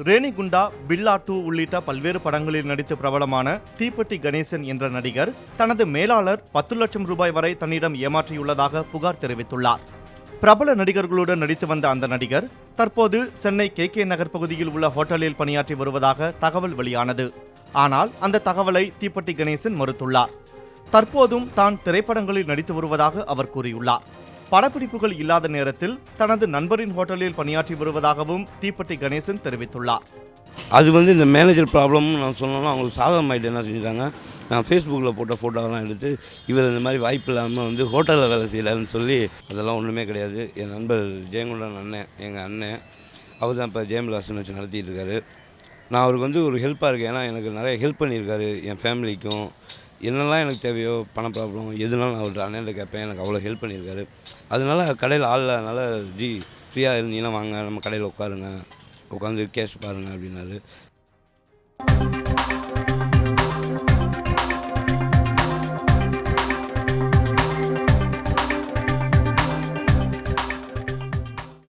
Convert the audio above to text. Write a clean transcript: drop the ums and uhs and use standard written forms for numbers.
ரேணிகுண்டா, பில்லா 2 உள்ளிட்ட பல்வேறு படங்களில் நடித்து பிரபலமான தீப்பெட்டி கணேசன் என்ற நடிகர் தனது மேலாளர் 10 லட்சம் ரூபாய் வரை தன்னிடம் ஏமாற்றியுள்ளதாக புகார் தெரிவித்துள்ளார். பிரபல நடிகர்களுடன் நடித்து வந்த அந்த நடிகர் தற்போது சென்னை KK நகர் பகுதியில் உள்ள ஹோட்டலில் பணியாற்றி வருவதாக தகவல் வெளியானது. ஆனால் அந்த தகவலை தீப்பெட்டி கணேசன் மறுத்துள்ளார். தற்போதும் தான் திரைப்படங்களில் நடித்து வருவதாக அவர் கூறியுள்ளார். படப்பிடிப்புகள் இல்லாத நேரத்தில் தனது நண்பரின் ஹோட்டலில் பணியாற்றி வருவதாகவும் தீப்பெட்டி கணேசன் தெரிவித்துள்ளார். அது இந்த மேனேஜர் ப்ராப்ளம்னு நான் சொன்னோன்னா அவங்களுக்கு சாதகமாகிட்டு என்ன செஞ்சுட்டாங்க, நான் ஃபேஸ்புக்கில் போட்ட ஃபோட்டோவெல்லாம் எடுத்து இவர் இந்த மாதிரி வாய்ப்பு இல்லாமல் ஹோட்டலில் வேலை செய்யலான்னு சொல்லி, அதெல்லாம் ஒன்றுமே கிடையாது. என் நண்பர் ஜெயங்கொண்டன் அண்ணன், எங்கள் அண்ணன், அவர் தான் இப்போ ஜெயம்லாசன் வச்சு நடத்திட்டு இருக்காரு. நான் அவருக்கு ஒரு ஹெல்ப்பாக இருக்கேன். ஏன்னா எனக்கு நிறைய ஹெல்ப் பண்ணியிருக்காரு. என் ஃபேமிலிக்கும் என்னெல்லாம் எனக்கு தேவையோ, பண ப்ராப்ளம் எதுனாலும் அவர் அண்ணன்ட்ட கேட்பேன். எனக்கு அவ்வளோ ஹெல்ப் பண்ணியிருக்காரு. அதனால கடையில் ஆள் இல்லாதனால ஃப்ரீயாக இருந்தீங்கன்னா வாங்க, நம்ம கடையில் உட்காருங்க, உட்காந்து கேஷ் பாருங்கள் அப்படின்னாரு.